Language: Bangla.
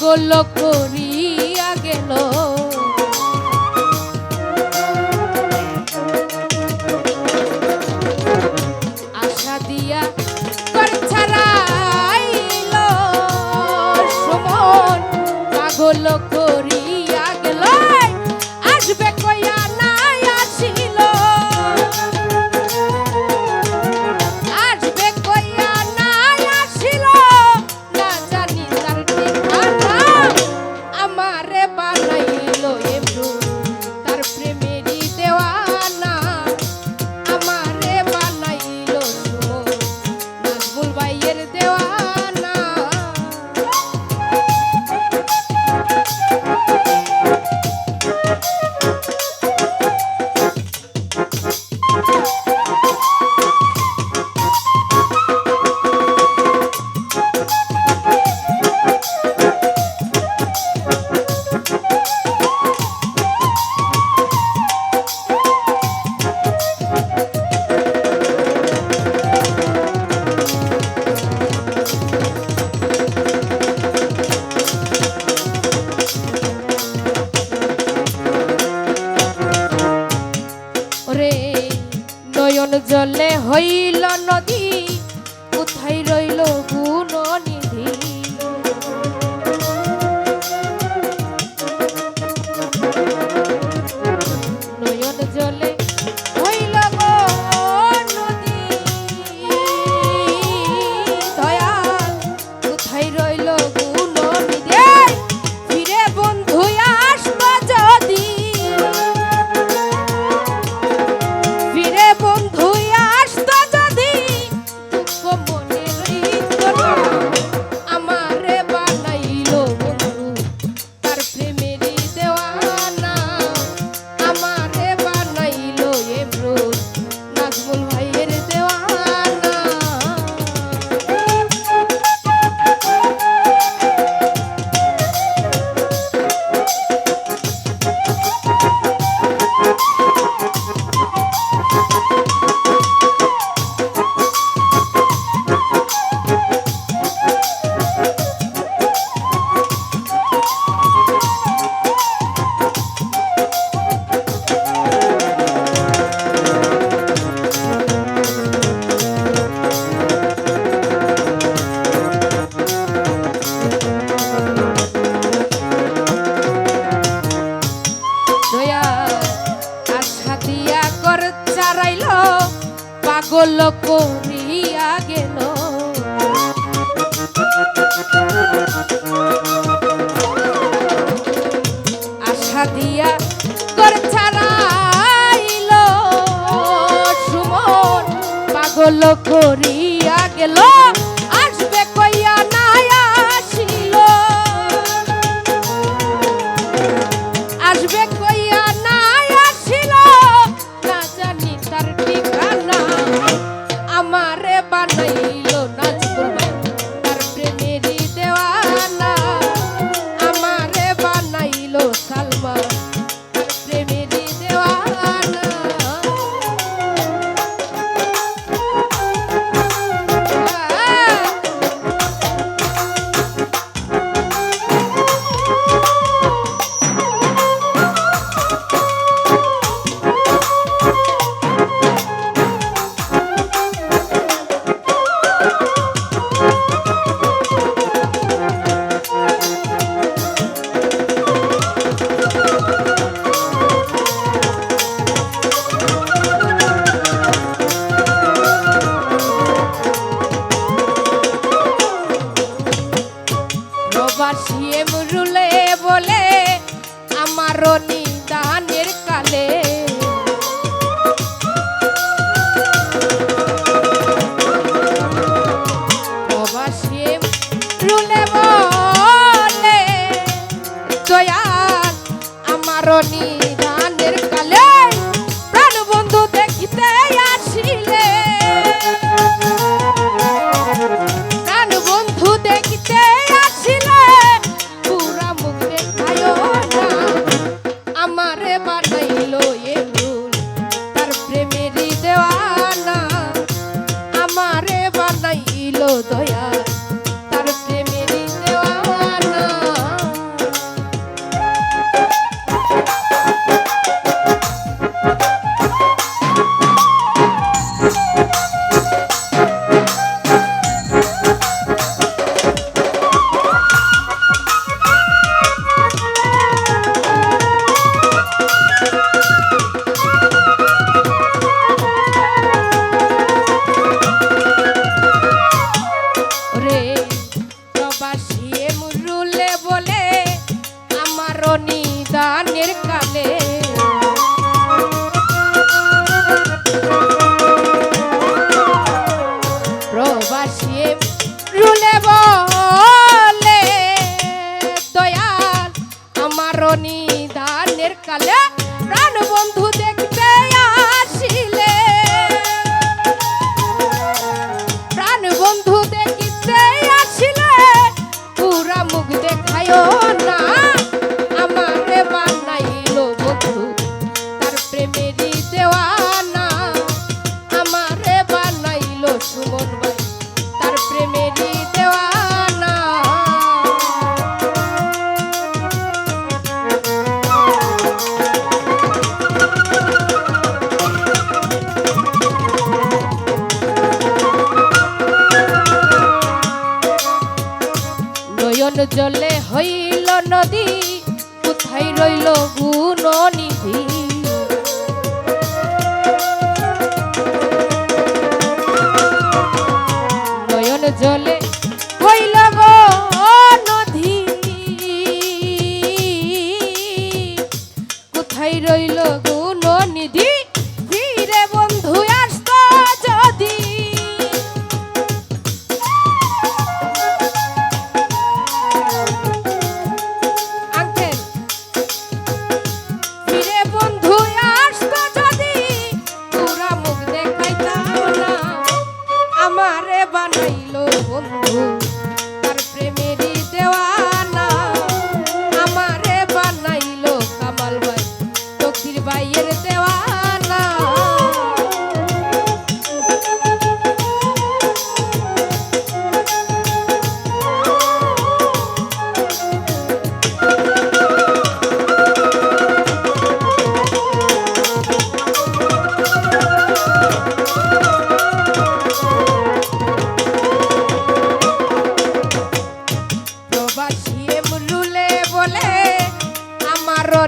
পাগল করিয়া গেল। আশা দিয়া ঘর ছাড়াইল সুমন পাগল করিয়া গেল। আসবে কইয়া নাই আসিল, আসবে কইয়া নাই আসিল, না জানি তার ঠিকানা। আমারে বানাইল এমরু তার প্রেমেরই দেওয়ানা। আমারে বানাইল সুমন নাজবুল ভাইয়ের দেওয়ানা। নয়ন জলে হইল নদী, কোথায় রইল গুণনিধি। নয়ন জলে হইল গো নদী, দয়াল কোথায় রইল গুণনিধি। ফিরে বন্ধু আসবা যদি, পাগল করিয়া গেল। আশা দিয়া ঘর ছাড়াইল সুমন পাগল করিয়া গেল। আসবে কইয়া নাই আসিল, আসবে কইয়া নাই আসিল, না জানি তার ঠিকানা। আমারে বানাইল নাজবুল ভাই তার প্রেমেরই দেওয়ানা। আমারে বানাইল সালমান তার প্রেমেরই দেওয়ানা। প্রবাসী এমরুলে বলে আমারও নিদানের কালে। প্রবাসী এমরুলে বলে দয়াল আমারও নিদানের কালে। প্রাণ বন্ধু দেখিতে আসিলে, প্রাণ বন্ধু দেখিতে আসিলে পুরা মুখ দেখায় না। নয়ন জলে হইল নদী, কোথায় রইল গুণনিধি। নয়ন জলে হইল গো নদী, কোথায় রইল গুণনিধি। ফিরে বন্ধু আসত যদি, আঙ্কেল ফিরে বন্ধু আসত যদি, পুরা মুখ দেখাইতাম না। আমারে বানাইলো বন্ধু তার প্রেমেরই দেওয়ানা, আমারে বানাইলো কামাল ভাই তকদির ভাইয়ের দেওয়ানা। প্রবাসী এমরুলে বলে আমারও